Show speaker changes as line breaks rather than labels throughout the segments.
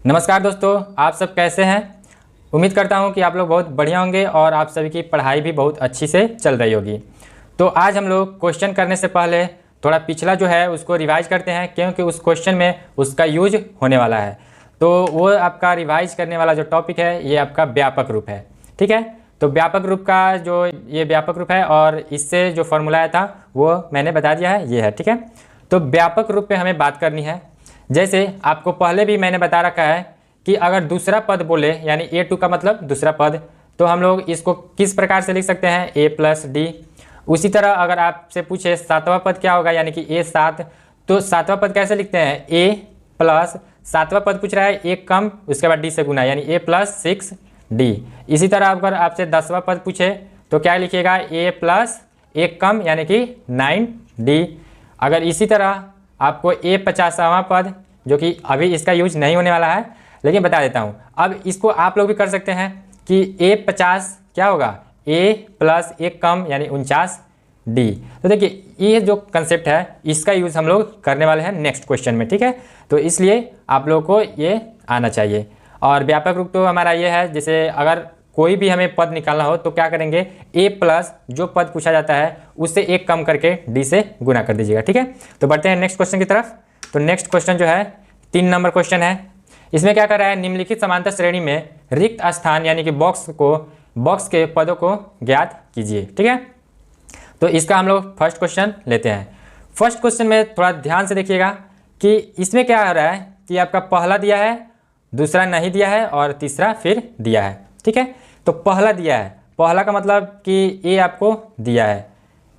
नमस्कार दोस्तों, आप सब कैसे हैं। उम्मीद करता हूं कि आप लोग बहुत बढ़िया होंगे और आप सभी की पढ़ाई भी बहुत अच्छी से चल रही होगी। तो आज हम लोग क्वेश्चन करने से पहले थोड़ा पिछला जो है उसको रिवाइज करते हैं, क्योंकि उस क्वेश्चन में उसका यूज होने वाला है। तो वो आपका रिवाइज करने वाला जो टॉपिक है ये आपका व्यापक रूप है। ठीक है, तो व्यापक रूप का जो ये व्यापक रूप है और इससे जो फॉर्मूला आया था वो मैंने बता दिया है, ये है। ठीक है, तो व्यापक रूप पे हमें बात करनी है। जैसे आपको पहले भी मैंने बता रखा है कि अगर दूसरा पद बोले यानी a2 का मतलब दूसरा पद, तो हम लोग इसको किस प्रकार से लिख सकते हैं, a प्लस डी। उसी तरह अगर आपसे पूछे सातवां पद क्या होगा यानी कि a7, तो सातवां पद कैसे लिखते हैं, a प्लस सातवां पद पूछ रहा है एक कम उसके बाद d से गुना यानी a प्लस 6d। इसी तरह अगर आपसे 10वां पद पूछे तो क्या लिखिएगा, a प्लस एक कम यानी कि 9d। अगर इसी तरह आपको a 50वां पद, जो कि अभी इसका यूज नहीं होने वाला है लेकिन बता देता हूँ, अब इसको आप लोग भी कर सकते हैं कि a 50 क्या होगा, a प्लस एक कम यानी 49d। तो देखिए ये जो कंसेप्ट है इसका यूज़ हम लोग करने वाले हैं नेक्स्ट क्वेश्चन में। ठीक है, तो इसलिए आप लोगों को ये आना चाहिए। और व्यापक रूप तो हमारा ये है, जैसे अगर कोई भी हमें पद निकालना हो तो क्या करेंगे, a प्लस जो पद पूछा जाता है उससे एक कम करके d से गुना कर दीजिएगा। ठीक है, तो बढ़ते हैं नेक्स्ट क्वेश्चन की तरफ। तो नेक्स्ट क्वेश्चन जो है 3 नंबर क्वेश्चन है। इसमें क्या कर रहा है, निम्नलिखित समांतर श्रेणी में रिक्त स्थान यानी कि बॉक्स के पदों को ज्ञात कीजिए। ठीक है, तो इसका हम लोग फर्स्ट क्वेश्चन लेते हैं। फर्स्ट क्वेश्चन में थोड़ा ध्यान से देखिएगा कि इसमें क्या हो रहा है कि आपका पहला दिया है, दूसरा नहीं दिया है और तीसरा फिर दिया है। ठीक है, तो पहला दिया है, पहला का मतलब कि a आपको दिया है,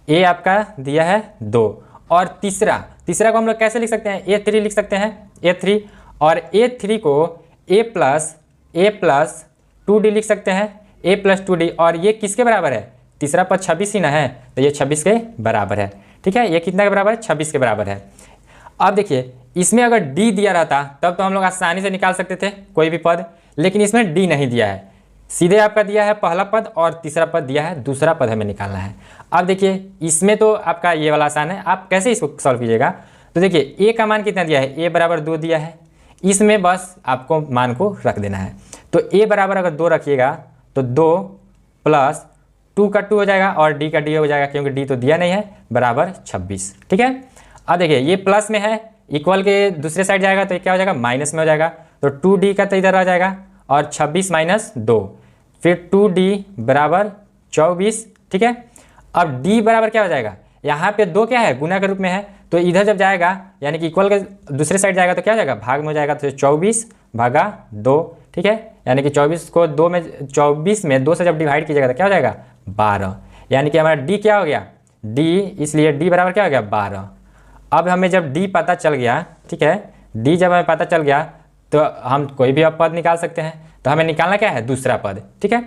a आपका दिया है 2, और तीसरा को हम लोग कैसे लिख सकते हैं, a3 लिख सकते हैं, a3, और a3 को a प्लस 2d लिख सकते हैं, a प्लस 2d। और ये किसके बराबर है, तीसरा पद 26 ही ना है, तो ये 26 के बराबर है। ठीक है, ये कितना के बराबर है, 26 के बराबर है। अब देखिए इसमें अगर d दिया रहता तब तो हम लोग आसानी से निकाल सकते थे कोई भी पद, लेकिन इसमें d नहीं दिया है, सीधे आपका दिया है पहला पद और तीसरा पद दिया है दूसरा पद हमें निकालना है। अब देखिए इसमें तो आपका ये वाला आसान है, आप कैसे इसको सॉल्व कीजिएगा। तो देखिए a का मान कितना दिया है, a बराबर 2 दिया है, इसमें बस आपको मान को रख देना है। तो a बराबर अगर 2 रखिएगा तो 2 प्लस 2 का 2 हो जाएगा और d का d हो जाएगा, क्योंकि d तो दिया नहीं है, बराबर 26। ठीक है, अब देखिए ये प्लस में है, इक्वल के दूसरे साइड जाएगा तो ये क्या हो जाएगा, माइनस में हो जाएगा, तो 2d का तो इधर आ जाएगा और 26 माइनस 2, फिर 2d बराबर 24। ठीक है, अब d बराबर क्या हो जाएगा, यहाँ पे 2 क्या है, गुना के रूप में है, तो इधर जब जाएगा यानी कि इक्वल के दूसरे साइड जाएगा तो क्या हो जाएगा, भाग में हो जाएगा, तो 24 भागा 2। ठीक है, यानी कि 24 में 2 से जब डिवाइड कीजिएगा तो क्या हो जाएगा, 12, यानी कि हमारा d क्या हो गया, d, इसलिए d बराबर क्या हो गया, 12। अब हमें जब d पता चल गया, ठीक है, d जब हमें पता चल गया तो हम कोई भी पद निकाल सकते हैं। तो हमें निकालना क्या है, दूसरा पद। ठीक है,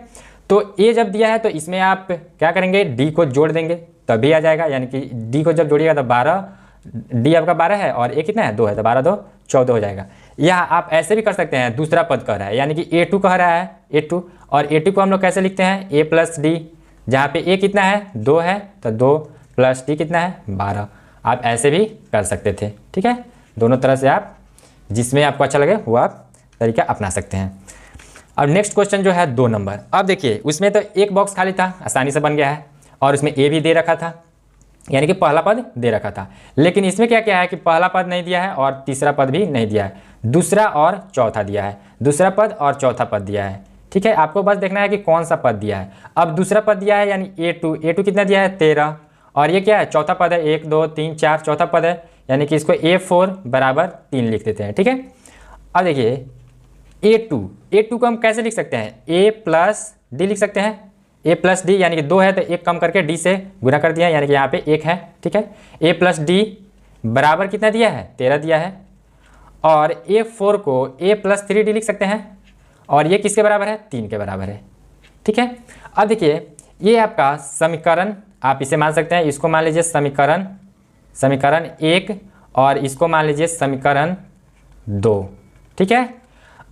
तो a जब दिया है तो इसमें आप क्या करेंगे, d को जोड़ देंगे तभी आ जाएगा, यानी कि d को जब जोड़िएगा तो 12, d आपका 12 है और a कितना है, 2 है, तो 12 2 14 हो जाएगा। या आप ऐसे भी कर सकते हैं, दूसरा पद कह रहा है यानी कि a2 कह रहा है, a2, और a2 को हम लोग कैसे लिखते हैं, a प्लस डी, जहाँ पे a कितना है, 2 है, तो 2 प्लस d कितना है, 12। आप ऐसे भी कर सकते थे। ठीक है, दोनों तरह से आप जिसमें आपको अच्छा लगे वो आप तरीका अपना सकते हैं। अब नेक्स्ट क्वेश्चन जो है 2 नंबर। अब देखिए उसमें तो एक बॉक्स खाली था, आसानी से बन गया है, और उसमें a भी दे रखा था यानी कि पहला पद दे रखा था, लेकिन इसमें क्या क्या है कि पहला पद नहीं दिया है और तीसरा पद भी नहीं दिया है, दूसरा और चौथा दिया है, दूसरा पद और चौथा पद दिया है। ठीक है, आपको बस देखना है कि कौन सा पद दिया है। अब दूसरा पद दिया है यानी a2 कितना दिया है, 13, और ये क्या है, चौथा पद है, 1 2 3 4 चौथा पद है, यानी कि इसको a4 बराबर 3 लिख देते हैं। ठीक है, अब देखिए a2 को हम कैसे लिख सकते हैं, a प्लस डी लिख सकते हैं, a प्लस डी यानी कि 2 है तो एक कम करके d से गुना कर दिया यानी कि यहाँ पे 1 है। ठीक है, a प्लस डी बराबर कितना दिया है, 13 दिया है, और a4 को a प्लस 3d लिख सकते हैं, और ये किसके बराबर है, 3 के बराबर है। ठीक है, अब देखिए ये आपका समीकरण आप इसे मान सकते हैं, इसको मान लीजिए समीकरण 1 और इसको मान लीजिए समीकरण 2। ठीक है,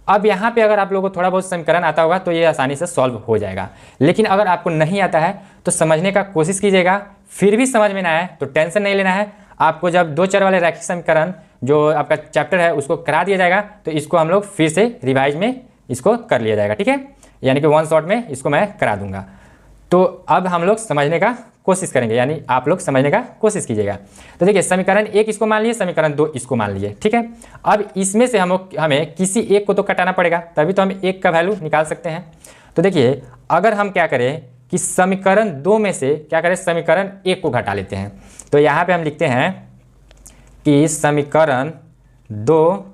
अब यहाँ पे अगर आप लोगों को थोड़ा बहुत समीकरण आता होगा तो ये आसानी से सॉल्व हो जाएगा, लेकिन अगर आपको नहीं आता है तो समझने का कोशिश कीजिएगा, फिर भी समझ में ना आए तो टेंशन नहीं लेना है। आपको जब 2 चर वाले रैखिक समीकरण जो आपका चैप्टर है उसको करा दिया जाएगा, तो इसको हम लोग फिर से रिवाइज में इसको कर लिया जाएगा, ठीक है। यानी कि वन शॉट में इसको मैं करा दूंगा। तो अब हम लोग समझने का कोशिश करेंगे, यानी आप लोग समझने का कोशिश कीजिएगा। तो देखिए समीकरण 1 इसको मान लीजिए, समीकरण 2 इसको मान लीजिए, ठीक है। अब इसमें से हमें किसी एक को तो कटाना पड़ेगा, तभी तो हम 1 का वैल्यू निकाल सकते हैं। तो देखिए अगर हम क्या करें कि समीकरण 2 में से क्या करें, समीकरण 1 को घटा लेते हैं। तो यहाँ पे हम लिखते हैं कि समीकरण 2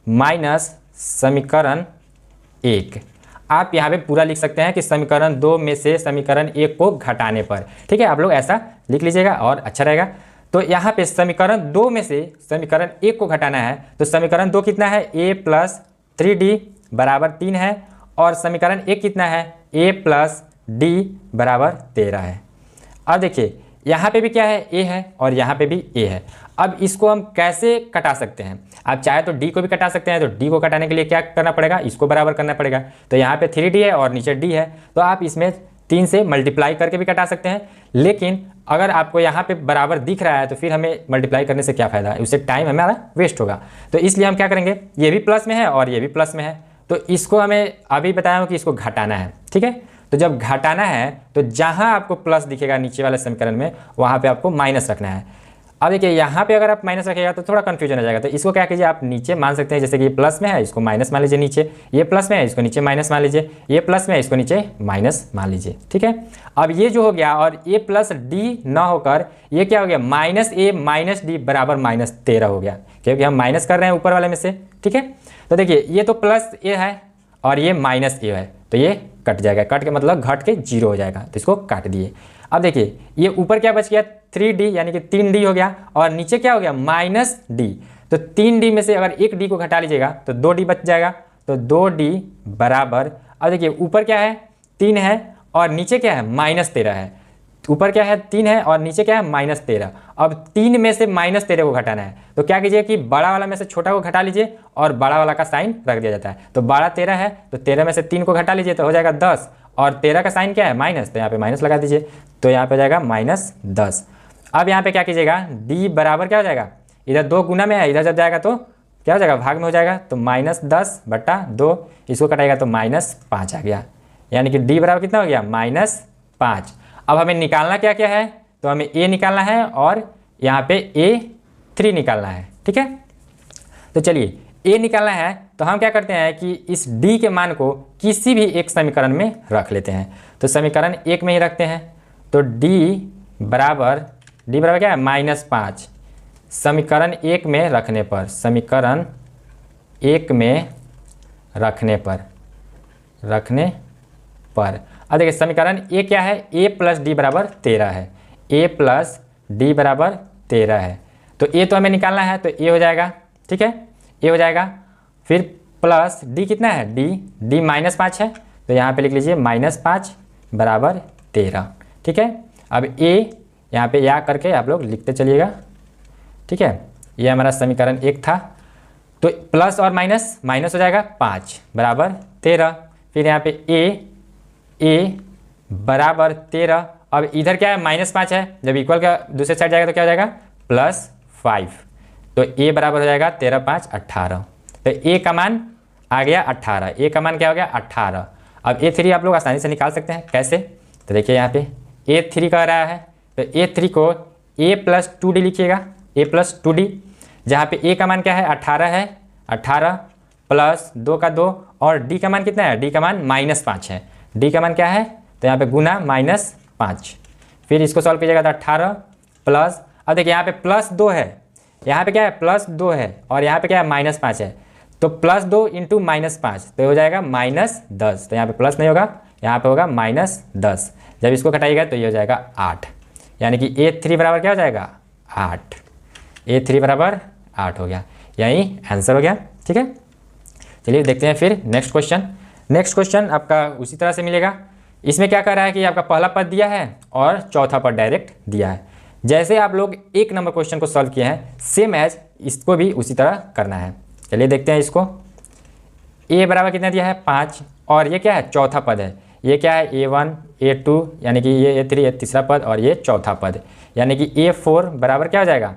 माइनस समीकरण 1। आप यहाँ पे पूरा लिख सकते हैं कि समीकरण 2 में से समीकरण 1 को घटाने पर, ठीक है। आप लोग ऐसा लिख लीजिएगा और अच्छा रहेगा। तो यहाँ पे समीकरण 2 में से समीकरण 1 को घटाना है, तो समीकरण 2 कितना है, a + 3d बराबर 3 है, और समीकरण 1 कितना है, a + d बराबर 13 है। अब देखिए यहाँ पे भी क्या है, a है, और यहाँ पे भी a है। अब इसको हम कैसे कटा सकते हैं, आप चाहे तो d को भी कटा सकते हैं। तो d को कटाने के लिए क्या करना पड़ेगा, इसको बराबर करना पड़ेगा। तो यहाँ पे 3d है और नीचे d है, तो आप इसमें 3 से मल्टीप्लाई करके भी कटा सकते हैं। लेकिन अगर आपको यहाँ पे बराबर दिख रहा है तो फिर हमें मल्टीप्लाई करने से क्या फ़ायदा है, उससे टाइम हमारा वेस्ट होगा। तो इसलिए हम क्या करेंगे, ये भी प्लस में है और ये भी प्लस में है, तो इसको हमें अभी बताया हूँ कि इसको घटाना है, ठीक है। तो जब घटाना है तो जहाँ आपको प्लस दिखेगा नीचे वाले समीकरण में, वहाँ पे आपको माइनस रखना है। अब देखिए यहाँ पे अगर आप माइनस रखिएगा तो थोड़ा कन्फ्यूजन हो जाएगा। तो इसको क्या कीजिए, आप नीचे मान सकते हैं, जैसे कि ये प्लस में है इसको माइनस मान लीजिए, नीचे ये प्लस में है इसको नीचे माइनस मान लीजिए, ये प्लस में है इसको नीचे माइनस मान लीजिए, ठीक है। अब ये जो हो गया, और a + d ना होकर ये क्या हो गया, -a - d बराबर -13 हो गया, क्योंकि हम माइनस कर रहे हैं ऊपर वाले में से, ठीक है। तो देखिए ये तो प्लस a है और ये -a है, तो ये कट जाएगा, कट के मतलब घट के 0 हो जाएगा, तो इसको काट दिए। अब देखिए ये ऊपर क्या बच गया, 3d यानी कि 3d हो गया, और नीचे क्या हो गया, -d। तो 3d में से अगर 1d को घटा लीजिएगा तो 2d बच जाएगा, तो 2d बराबर, अब देखिए ऊपर क्या है, 3 है और नीचे क्या है, -13 है। ऊपर क्या है, 3 है और नीचे क्या है, -13। अब 3 में से -13 को घटाना है, तो क्या कीजिए कि बड़ा वाला में से छोटा को घटा लीजिए और बड़ा वाला का साइन रख दिया जाता है। तो बड़ा 13 है, तो 13 में से 3 को घटा लीजिए तो हो जाएगा 10, और 13 का साइन क्या है, माइनस, तो यहाँ पे माइनस लगा दीजिए, तो यहाँ पे हो जाएगा -10। अब यहाँ पे क्या कीजिएगा, d बराबर क्या हो जाएगा, इधर 2 गुना में है, इधर जब जाएगा तो क्या हो जाएगा, भाग में हो जाएगा, तो -10/2, इसको कटाएगा तो -5 आ गया, यानी कि d बराबर कितना हो गया, -5। अब हमें निकालना क्या क्या है, तो हमें a निकालना है और यहाँ पे a3 निकालना है, ठीक है। तो चलिए a निकालना है, तो हम क्या करते हैं कि इस d के मान को किसी भी एक समीकरण में रख लेते हैं। तो समीकरण 1 में ही रखते हैं, तो d बराबर क्या है, -5। समीकरण 1 में रखने पर, समीकरण 1 में रखने पर अब देखिए समीकरण a क्या है, a + d बराबर 13 है, a + d बराबर 13 है। तो a तो हमें निकालना है, तो a हो जाएगा, ठीक है, a हो जाएगा। फिर प्लस d कितना है, d -5 है, तो यहाँ पे लिख लीजिए -5 बराबर 13, ठीक है। अब a यहाँ पे या करके आप लोग लिखते चलिएगा, ठीक है। ये हमारा समीकरण 1 था, तो प्लस और माइनस हो जाएगा, 5 बराबर 13। फिर यहाँ पे a बराबर 13। अब इधर क्या है, -5 है, जब इक्वल का दूसरे साइड जाएगा तो क्या हो जाएगा, +5। तो a बराबर हो जाएगा 13 × 5 = 18। तो a का मान आ गया 18, a का मान क्या हो गया, 18। अब a3 आप लोग आसानी से निकाल सकते हैं, कैसे, तो देखिए यहाँ पे a3 कह रहा है, तो a3 को a + 2d लिखिएगा, a + 2d, जहाँ पे a का मान क्या है, 18 है, 18 + 2 का 2, और d का मान कितना है, d का मान -5 है, d का मान क्या है, तो यहाँ पे गुना -5। फिर इसको सॉल्व कीजिएगा तो 18 प्लस, अब देखिए यहाँ पे +2 है, यहाँ पे क्या है, +2 है, और यहाँ पे क्या है, -5 है, तो +2 × -5 तो हो जाएगा -10। तो यहाँ पे प्लस नहीं होगा, यहाँ पे होगा -10। जब इसको घटाइएगा तो ये हो जाएगा 8, यानी कि a3 बराबर क्या हो जाएगा, 8। a3 बराबर 8 हो गया, यही आंसर हो गया, ठीक है। चलिए देखते हैं फिर नेक्स्ट क्वेश्चन। नेक्स्ट क्वेश्चन आपका उसी तरह से मिलेगा। इसमें क्या कर रहा है कि आपका पहला पद दिया है और चौथा पद डायरेक्ट दिया है। जैसे आप लोग 1 नंबर क्वेश्चन को सॉल्व किए हैं, सेम एज इसको भी उसी तरह करना है। चलिए देखते हैं इसको। a बराबर कितना दिया है, 5, और ये क्या है, चौथा पद है। ये क्या है, a1 a2, यानी कि ये a3 ये तीसरा पद, और ये चौथा पद, यानी कि a4 बराबर क्या हो जाएगा,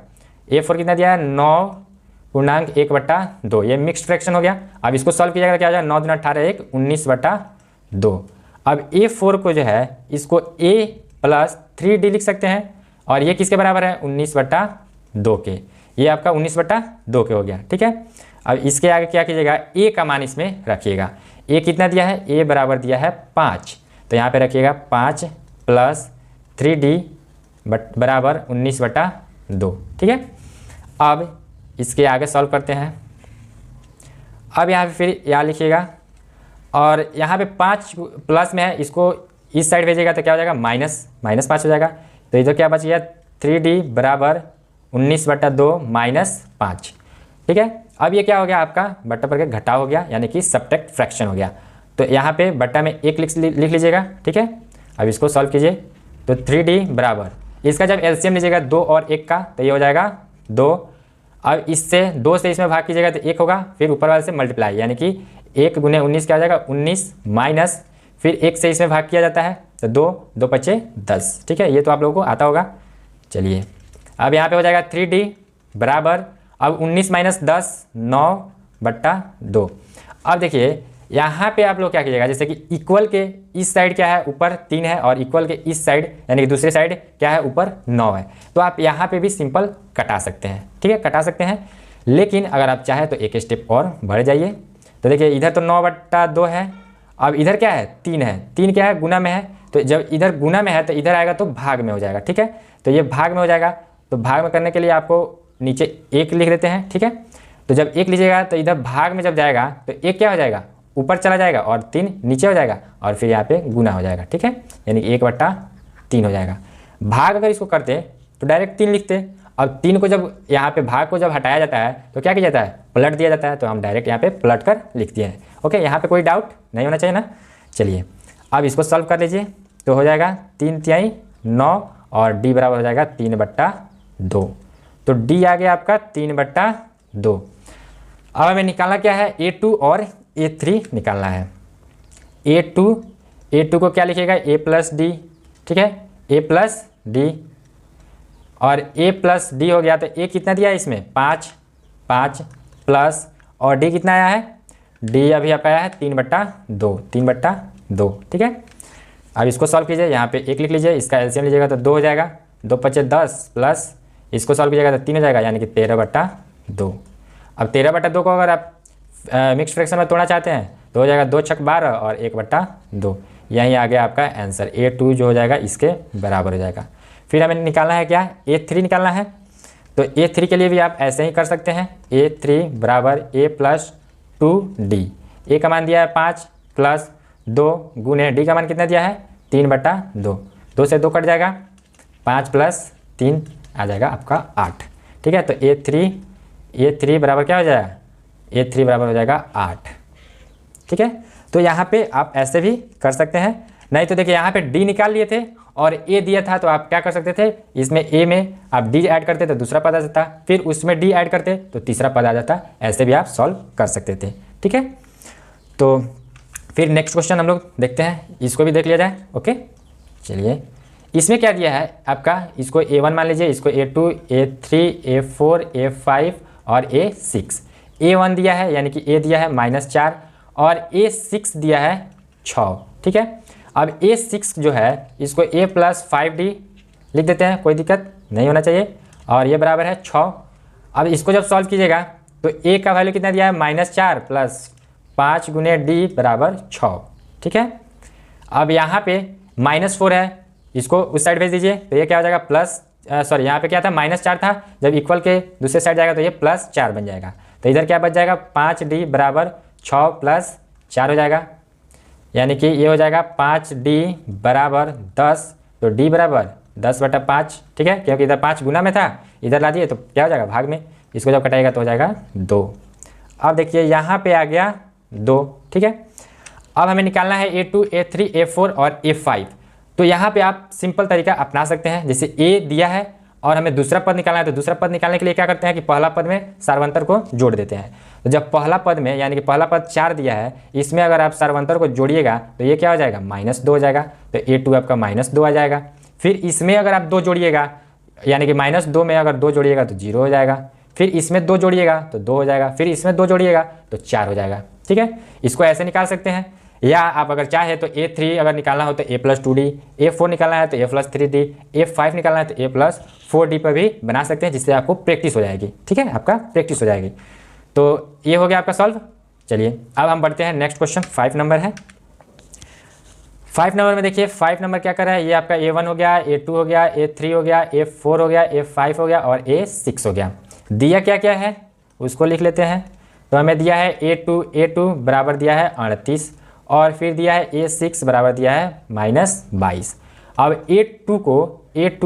a4 कितना दिया है, 9 पूर्णांक 1/2, ये मिक्स्ड फ्रैक्शन हो गया। अब इसको सॉल्व कीजिएगा तो क्या हो जाएगा, 9 दूना 18 1 19/2। अब A4 को जो है इसको A + 3D लिख सकते हैं और ये किसके बराबर है, 19/2 के। ये आपका 19/2 के हो गया, ठीक है। अब इसके आगे क्या कीजिएगा, A का मान इसमें रखिएगा। A कितना दिया है, A बराबर दिया है 5, तो यहाँ पे रखिएगा 5 + 3D बराबर 19/2, ठीक है। अब इसके आगे सॉल्व करते हैं। अब यहाँ पे फिर यहाँ लिखिएगा और यहाँ पे 5 प्लस में है, इसको इस साइड भेजिएगा तो क्या हो जाएगा, -5 हो जाएगा। तो इधर क्या बच गया, 3D बराबर 19/2 - 5, ठीक है। अब ये क्या हो गया, आपका बट्टा पर के घटा हो गया, यानी कि सब्ट्रैक्ट फ्रैक्शन हो गया। तो यहाँ पे बट्टा में 1 लिख लीजिएगा, ठीक है। अब इसको सॉल्व कीजिए तो 3D बराबर, इसका जब एलसीएम लीजिएगा 2 और 1 का तो ये हो जाएगा 2। अब इससे 2 से इसमें भाग कीजिएगा तो 1 होगा, फिर ऊपर वाले से मल्टीप्लाई, यानी कि 1 × 19 क्या हो जाएगा, 19 माइनस फिर 1 से इसमें भाग किया जाता है तो 2 2 × 10, ठीक है। ये तो आप लोगों को आता होगा। चलिए अब यहाँ पे हो जाएगा 3D बराबर, अब 19 - 10 9/2। अब देखिए यहाँ पे आप लोग क्या कीजिएगा, जैसे कि इक्वल के इस साइड क्या है, ऊपर 3 है और इक्वल के इस साइड यानी कि दूसरे साइड क्या है, ऊपर 9 है। तो आप यहाँ पे भी सिंपल कटा सकते हैं, ठीक है, कटा सकते हैं। लेकिन अगर आप चाहें तो एक स्टेप और बढ़ जाइए। तो देखिए इधर तो 9/2 है, अब इधर क्या है, 3 है, 3 क्या है, गुना में है। तो जब इधर गुना में है तो इधर आएगा तो भाग में हो जाएगा, ठीक है। तो ये भाग में हो जाएगा, तो भाग में करने के लिए आपको नीचे 1 लिख देते हैं, ठीक है। तो जब 1 लीजिएगा तो इधर भाग में जब जाएगा तो 1 क्या हो जाएगा, ऊपर चला जाएगा और 3 नीचे हो जाएगा और फिर यहाँ पे गुना हो जाएगा, ठीक है, यानी कि 1/3 हो जाएगा। भाग अगर इसको करते तो डायरेक्ट 3 लिखते। अब 3 को जब यहाँ पे भाग को जब हटाया जाता है तो क्या किया जाता है, पलट दिया जाता है। तो हम डायरेक्ट यहाँ पे पलट कर लिख दिए हैं। ओके, यहाँ पे कोई डाउट नहीं होना चाहिए ना। चलिए अब इसको सॉल्व कर लीजिए तो हो जाएगा 3 × 9 और D बराबर हो जाएगा 3/2। तो D आ गया आपका 3/2। अब हमें निकालना क्या है, A2 और A3 निकालना है। A2 को क्या लिखिएगा, A + D, ठीक है, A + D और A + D हो गया। तो A कितना दिया है इसमें, 5 प्लस और D कितना आया है, D अभी आपका आया है 3/2, ठीक है। अब इसको सॉल्व कीजिए, यहाँ पे 1 लिख लीजिए, इसका एलसीएम लीजिएगा तो 2 हो जाएगा, 2 × 10 प्लस इसको सॉल्व कीजिएगा तो 3 हो जाएगा, यानी कि 13/2। अब 13/2 को अगर आप मिक्स फ्रैक्शन में तोड़ना चाहते हैं तो हो जाएगा 2 × 12 और 1/2। यही आ गया आपका आंसर, A2 जो हो जाएगा इसके बराबर हो जाएगा। फिर हमें निकालना है क्या, A3 निकालना है। तो A3 के लिए भी आप ऐसे ही कर सकते हैं, A3 बराबर A + 2D। A का मान दिया है 5 प्लस 2 गुने D का मान कितना दिया है, 3/2। 2 से 2 कट जाएगा, 5 + 3 आ जाएगा आपका 8, ठीक है। तो A3 बराबर क्या हो जाएगा, A3 बराबर हो जाएगा 8, ठीक है। तो यहाँ पे आप ऐसे भी कर सकते हैं। नहीं तो देखिए यहाँ पे D निकाल लिए थे और A दिया था तो आप क्या कर सकते थे, इसमें A में आप D ऐड करते तो दूसरा पद आ जाता, फिर उसमें D ऐड करते तो तीसरा पद आ जाता। ऐसे भी आप सॉल्व कर सकते थे, ठीक है। तो फिर नेक्स्ट क्वेश्चन हम लोग देखते हैं, इसको भी देख लिया जाए। ओके, चलिए इसमें क्या दिया है आपका, इसको A1 मान लीजिए, इसको A2, A3, A4, A5 और A6। A1 दिया है यानी कि A दिया है -4 और A6 दिया है 6, ठीक है। अब A6 जो है इसको A + 5D लिख देते हैं, कोई दिक्कत नहीं होना चाहिए, और ये बराबर है 6। अब इसको जब सॉल्व कीजिएगा तो A का वैल्यू कितना दिया है, -4 प्लस 5 गुने D बराबर 6, ठीक है। अब यहाँ पे -4 है, इसको उस साइड भेज दीजिए तो ये क्या हो जाएगा प्लस, सॉरी यहाँ पे क्या था, -4 था, जब इक्वल के दूसरे साइड जाएगा तो ये +4 बन जाएगा। तो इधर क्या बच जाएगा, 5D बराबर 6 + 4 हो जाएगा, यानी कि ये हो जाएगा 5D बराबर 10। तो D बराबर 10/5, ठीक है, क्योंकि इधर 5 गुना में था, इधर ला दिए तो क्या हो जाएगा भाग में, इसको जब कटाएगा तो हो जाएगा 2। अब देखिए यहाँ पे आ गया 2, ठीक है। अब हमें निकालना है A2, A3, A4 और A5। तो यहाँ पे आप सिंपल तरीका अपना सकते हैं, जैसे A दिया है और हमें दूसरा पद निकालना है तो दूसरा पद निकालने के लिए क्या करते हैं कि पहला पद में सार्वंतर को जोड़ देते हैं। तो जब पहला पद में यानी कि पहला पद 4 दिया है, इसमें अगर आप सार्वंतर को जोड़िएगा तो ये क्या हो जाएगा, -2 हो जाएगा। तो A2 आपका -2 आ जाएगा। फिर इसमें अगर आप 2 जोड़िएगा यानी कि -2 में अगर 2 जोड़िएगा तो 0 हो जाएगा। फिर इसमें 2 जोड़िएगा तो 2 हो जाएगा, फिर इसमें 2 जोड़िएगा तो 4 हो जाएगा। ठीक है, इसको ऐसे निकाल सकते हैं, या आप अगर चाहे तो A3 अगर निकालना हो तो A+2D, A4 निकालना है तो A+3D, A5 निकालना है तो A+4D पर भी बना सकते हैं, जिससे आपको प्रैक्टिस हो जाएगी। ठीक है, आपका प्रैक्टिस हो जाएगी। तो ये हो गया आपका सॉल्व। चलिए अब हम बढ़ते हैं नेक्स्ट क्वेश्चन, 5 नंबर है। 5 नंबर में देखिए 5 नंबर क्या कर रहा है, ये आपका A1 हो गया, A2 हो गया, A3 हो गया, A4 हो गया, A5 हो गया और A6 हो गया। दिया क्या क्या है उसको लिख लेते हैं। तो हमें दिया है A2 बराबर दिया है 38 और फिर दिया है A6 बराबर दिया है -22। अब A2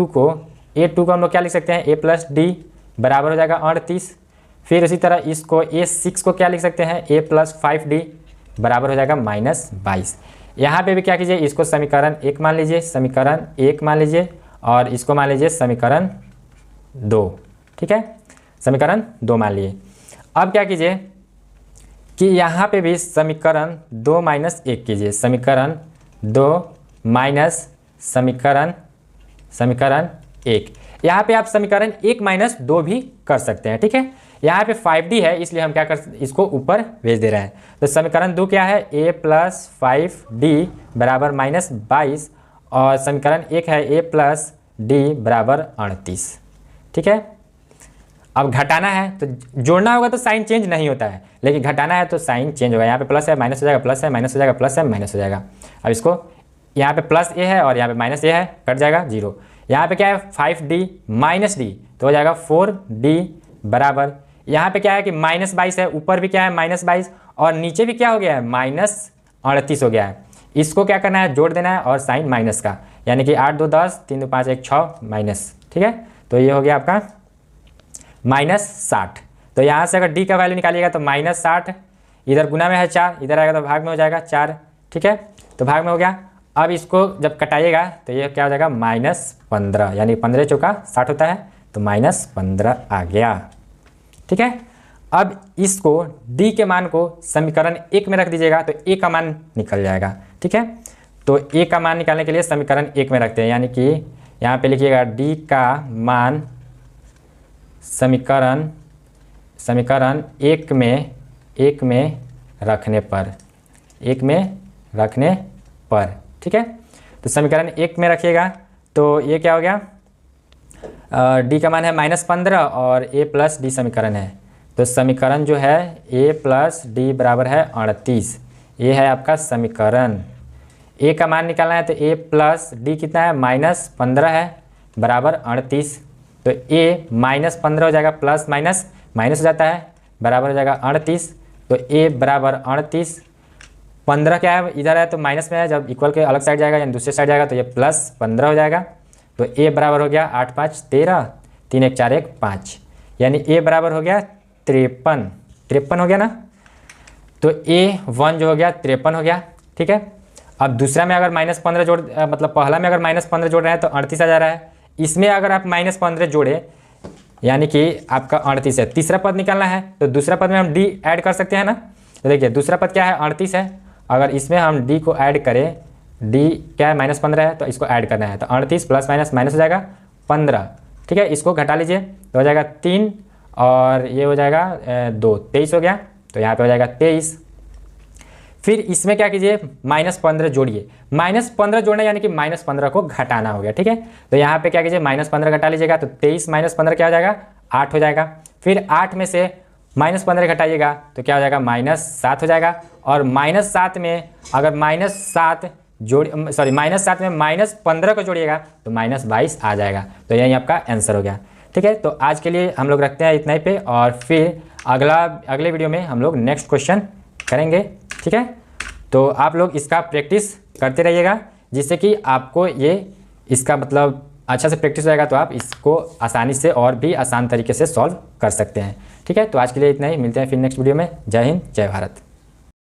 को हम लोग क्या लिख सकते हैं, A+D बराबर हो जाएगा 38। फिर उसी तरह इसको A6 को क्या लिख सकते हैं, A+5D बराबर हो जाएगा -22। यहाँ पे भी क्या कीजिए, इसको समीकरण 1 मान लीजिए, समीकरण 1 मान लीजिए और इसको मान लीजिए समीकरण 2। ठीक है, समीकरण 2 मान लिए। अब क्या कीजिए कि यहाँ पे भी समीकरण 2 - 1 कीजिए, समीकरण 2 माइनस समीकरण 1। यहाँ पे आप समीकरण 1 - 2 भी कर सकते हैं। ठीक है, यहाँ पे 5D है इसलिए हम क्या कर इसको ऊपर भेज दे रहे हैं। तो समीकरण 2 क्या है, A+5D बराबर -22 और समीकरण 1 है A+D बराबर 38। ठीक है, अब घटाना है तो जोड़ना होगा तो साइन चेंज नहीं होता है, लेकिन घटाना है तो साइन चेंज होगा। यहाँ पे प्लस है माइनस हो जाएगा, प्लस है माइनस हो जाएगा, प्लस है माइनस हो जाएगा। अब इसको यहाँ पे प्लस ए है और यहाँ पे माइनस ए है, कट जाएगा 0। यहाँ पे क्या है 5D - D तो हो जाएगा 4D बराबर, यहाँ पे क्या है कि -22 है, ऊपर भी क्या है -22 और नीचे भी क्या हो गया है -38 हो गया है। इसको क्या करना है, जोड़ देना है और साइन माइनस का, यानी कि 8 2 10 3 2 5 1 6 माइनस। ठीक है, तो ये हो गया आपका -60। तो यहाँ से अगर D का वैल्यू निकालिएगा तो -60, इधर गुना में है 4, इधर आएगा तो भाग में हो जाएगा 4। ठीक है, तो भाग में हो गया। अब इसको जब कटाइएगा तो ये क्या हो जाएगा -15, यानी 15 चौका 60 होता है, तो -15 आ गया। ठीक है, अब इसको D के मान को समीकरण 1 में रख दीजिएगा तो A का मान निकल जाएगा। ठीक है, तो A का मान निकालने के लिए समीकरण 1 में रखते हैं, यानी कि यहाँ पे लिखिएगा D का मान समीकरण 1 में रखने पर। ठीक है, तो समीकरण 1 में रखिएगा तो ये क्या हो गया, D का मान है -15 और A+D समीकरण है, तो समीकरण जो है A+D बराबर है 38। ये है आपका समीकरण। A का मान निकालना है तो A+D कितना है, -15 है बराबर 38। तो A -15 हो जाएगा, प्लस माइनस माइनस हो जाता है, बराबर हो जाएगा 38। तो A बराबर 38, 15 क्या है इधर है तो माइनस में है, जब इक्वल के अलग साइड जाएगा यानी दूसरे साइड जाएगा तो ये +15 हो जाएगा। तो A बराबर हो गया 8 5 13, 3 1 4 1 5, यानी A बराबर हो गया 53 हो गया ना। तो A1 जो हो गया 53 हो गया। ठीक है, अब दूसरा में अगर -15 जोड़ मतलब पहला में अगर -15 जोड़ रहे हैं तो 38 आ जा रहा है। इसमें अगर आप -15 जोड़े यानी कि आपका 38 है। तीसरा पद निकालना है तो दूसरा पद में हम D ऐड कर सकते हैं ना। तो देखिए दूसरा पद क्या है 38 है, अगर इसमें हम D को ऐड करें, D क्या है -15 है तो इसको ऐड करना है, तो 38 प्लस माइनस माइनस हो जाएगा 15। ठीक है, इसको घटा लीजिए तो हो जाएगा 3 और ये हो जाएगा 2, 23 हो गया। तो यहाँ पे हो जाएगा 23। फिर इसमें क्या कीजिए -15 जोड़िए, -15 जोड़ना यानी कि -15 को घटाना हो गया। ठीक है, तो यहाँ पे क्या कीजिए -15 घटा लीजिएगा तो 23 -15 क्या हो जाएगा 8 हो जाएगा। फिर 8 में से -15 घटाइएगा तो क्या हो जाएगा -7 हो जाएगा। और -7 में अगर -7 में -15 को जोड़िएगा तो -22 आ जाएगा। तो यही आपका आंसर हो गया। ठीक है, तो आज के लिए हम लोग रखते हैं इतना ही पे, और फिर अगले वीडियो में हम लोग नेक्स्ट क्वेश्चन करेंगे। ठीक है, तो आप लोग इसका प्रैक्टिस करते रहिएगा, जिससे कि आपको ये इसका मतलब अच्छा से प्रैक्टिस हो जाएगा, तो आप इसको आसानी से और भी आसान तरीके से सॉल्व कर सकते हैं। ठीक है, तो आज के लिए इतना ही, मिलते हैं फिर नेक्स्ट वीडियो में। जय हिंद, जय भारत।